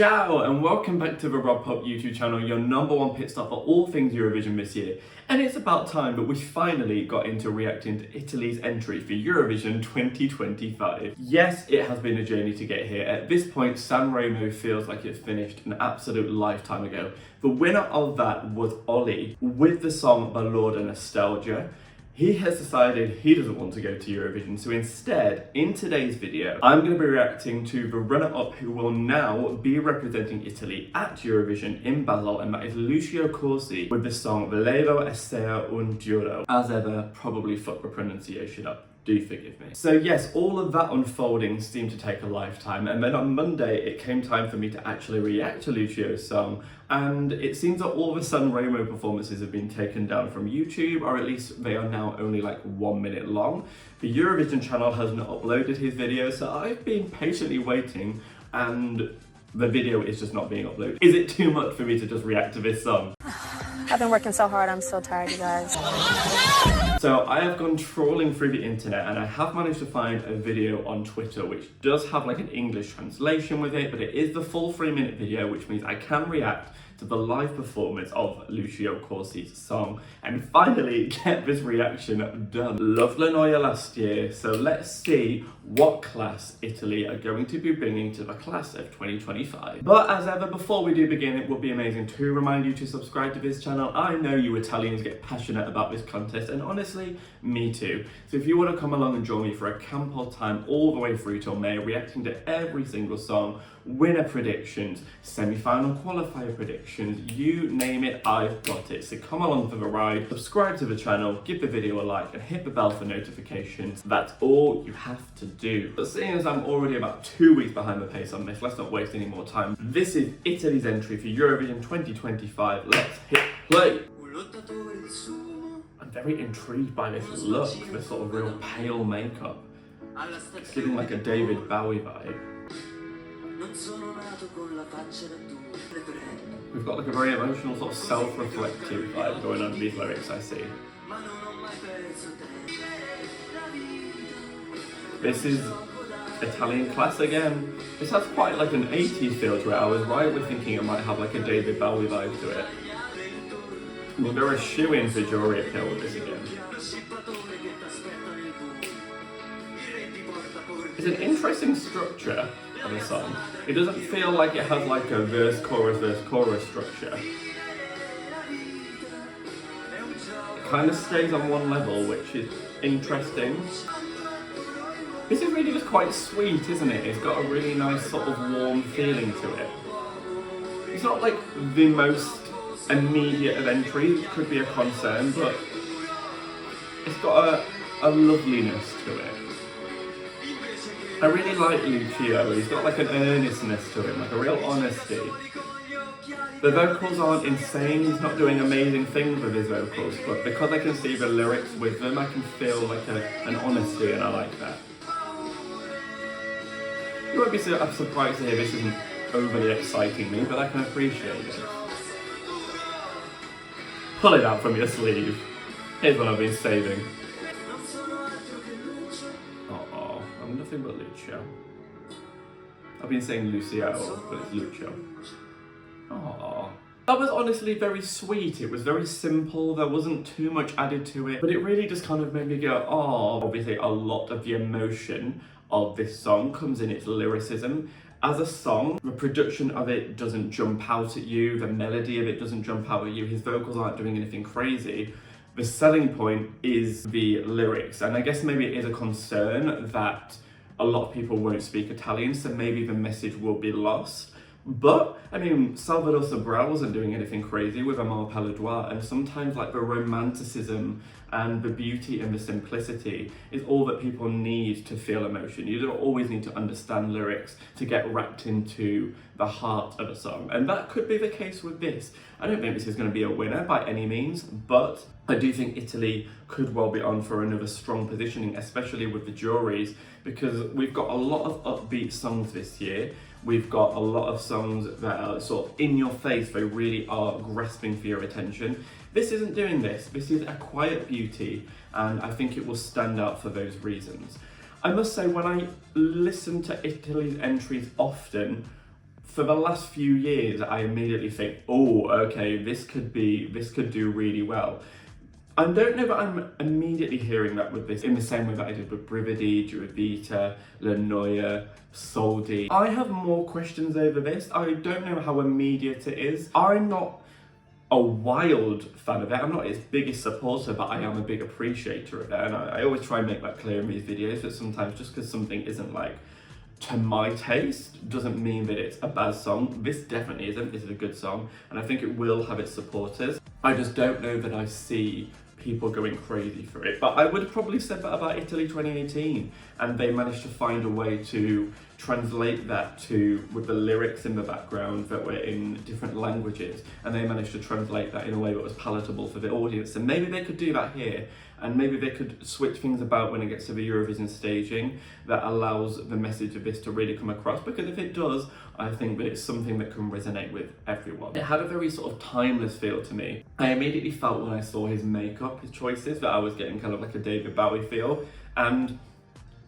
Ciao and welcome back to the Rob Pop YouTube channel, your number one pit stop for all things Eurovision this year. And it's about time that we finally got into reacting to Italy's entry for Eurovision 2025. Yes, it has been a journey to get here. At this point, Sanremo feels like it finished an absolute lifetime ago. The winner of that was Ollie with the song Volevo Nostalgia. He has decided he doesn't want to go to Eurovision, so instead, in today's video, I'm going to be reacting to the runner-up who will now be representing Italy at Eurovision in Basel, and that is Lucio Corsi with the song Volevo, essere, duro. As ever, probably fuck the pronunciation up. Do forgive me. So yes, all of that unfolding seemed to take a lifetime, and then on Monday it came time for me to actually react to Lucio's song, and it seems that all the Sanremo performances have been taken down from YouTube, or at least they are now only like 1 minute long. The Eurovision channel has not uploaded his video, so I've been patiently waiting, and the video is just not being uploaded. Is it too much for me to just react to this song? I've been working so hard, I'm so tired, you guys. So I have gone trawling through the internet and I have managed to find a video on Twitter which does have like an English translation with it, but it is the full 3-minute video, which means I can react to the live performance of Lucio Corsi's song and finally get this reaction done. Loved La Noia last year, so let's see what class Italy are going to be bringing to the class of 2025. But as ever, before we do begin, it would be amazing to remind you to subscribe to this channel. I know you Italians get passionate about this contest, and honestly, me too. So if you want to come along and join me for a camp old time all the way through till May, reacting to every single song, winner predictions, semi-final qualifier predictions, you name it, I've got it. So come along for the ride, subscribe to the channel, give the video a like, and hit the bell for notifications. That's all you have to do. But seeing as I'm already about 2 weeks behind the pace on this, let's not waste any more time. This is Italy's entry for Eurovision 2025. Let's hit play. I'm very intrigued by this look, this sort of real pale makeup. It's giving like a David Bowie vibe. We've got like a very emotional sort of self-reflective vibe going on in these lyrics, I see. This is Italian class again. This has quite like an 80s feel to it. I was right with thinking it might have like a David Bowie vibe to it. I mean, they're a shoe-in for jury appeal with this again. It's an interesting structure of the song. It doesn't feel like it has like a verse, chorus structure. It kind of stays on one level, which is interesting. This is really just quite sweet, isn't it? It's got a really nice sort of warm feeling to it. It's not like the most immediate of entries, which could be a concern, but it's got a loveliness to it. I really like Lucio. He's got like an earnestness to him, like a real honesty. The vocals aren't insane, he's not doing amazing things with his vocals, but because I can see the lyrics with them, I can feel like an honesty, and I like that. You won't be so surprised to hear this isn't overly exciting me, but I can appreciate it. Pull it out from your sleeve. Here's what I've been saving. I'm nothing but Lucio. I've been saying Lucio, but it's Lucio. Aww. That was honestly very sweet. It was very simple. There wasn't too much added to it, but it really just kind of made me go, oh. Obviously, a lot of the emotion of this song comes in its lyricism. As a song, the production of it doesn't jump out at you, the melody of it doesn't jump out at you, his vocals aren't doing anything crazy. The selling point is the lyrics, and I guess maybe it is a concern that a lot of people won't speak Italian, so maybe the message will be lost. But, I mean, Salvador Sobral wasn't doing anything crazy with Amor Paladroit, and sometimes like the romanticism and the beauty and the simplicity is all that people need to feel emotion. You don't always need to understand lyrics to get wrapped into the heart of a song, and that could be the case with this. I don't think this is going to be a winner by any means, but I do think Italy could well be on for another strong positioning, especially with the juries, because we've got a lot of upbeat songs this year. We've got a lot of songs that are sort of in your face, they really are grasping for your attention. This isn't doing this. This is a quiet beauty, and I think it will stand out for those reasons. I must say, when I listen to Italy's entries often, for the last few years, I immediately think, oh, okay, this could do really well. I don't know that I'm immediately hearing that with this in the same way that I did with Brividi, Giravita, La Noia, Soldi. I have more questions over this. I don't know how immediate it is. I'm not a wild fan of it. I'm not its biggest supporter, but I am a big appreciator of it. And I always try and make that clear in these videos, that sometimes just because something isn't like to my taste doesn't mean that it's a bad song. This definitely isn't. This is a good song, and I think it will have its supporters. I just don't know that I see people going crazy for it. But I would have probably said that about Italy 2018, and they managed to find a way to translate that with the lyrics in the background that were in different languages, and they managed to translate that in a way that was palatable for the audience. And maybe they could do that here, and maybe they could switch things about when it gets to the Eurovision staging that allows the message of this to really come across, because if it does, I think that it's something that can resonate with everyone. It had a very sort of timeless feel to me. I immediately felt when I saw his makeup, his choices, that I was getting kind of like a David Bowie feel, and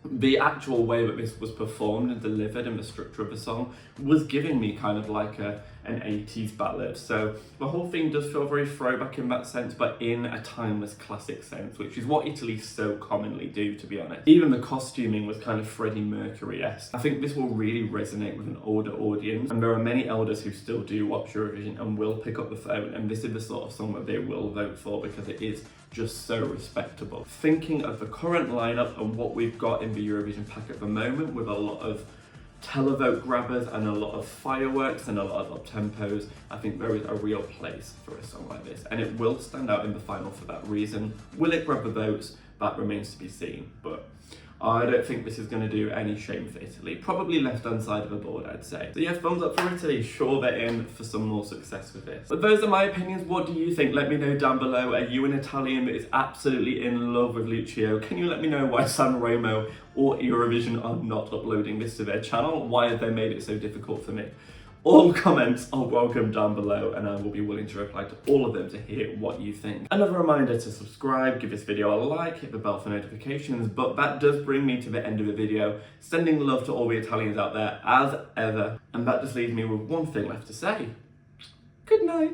the actual way that this was performed and delivered and the structure of the song was giving me kind of like an 80s ballad. So the whole thing does feel very throwback in that sense, but in a timeless classic sense, which is what Italy so commonly do, to be honest. Even the costuming was kind of Freddie Mercury-esque. I think this will really resonate with an older audience, and there are many elders who still do watch Eurovision and will pick up the phone, and this is the sort of song that they will vote for because it is just so respectable. Thinking of the current lineup and what we've got in the Eurovision pack at the moment, with a lot of televote grabbers and a lot of fireworks and a lot of up-tempos, I think there is a real place for a song like this, and it will stand out in the final for that reason. Will it grab the votes? That remains to be seen, but I don't think this is going to do any shame for Italy. Probably left-hand side of the board, I'd say. So yeah, thumbs up for Italy. Sure, they're in for some more success with this. But those are my opinions. What do you think? Let me know down below. Are you an Italian that is absolutely in love with Lucio? Can you let me know why Sanremo or Eurovision are not uploading this to their channel? Why have they made it so difficult for me? All comments are welcome down below, and I will be willing to reply to all of them to hear what you think. Another reminder to subscribe, give this video a like, hit the bell for notifications, but that does bring me to the end of the video. Sending love to all the Italians out there as ever, and that just leaves me with one thing left to say. Good night.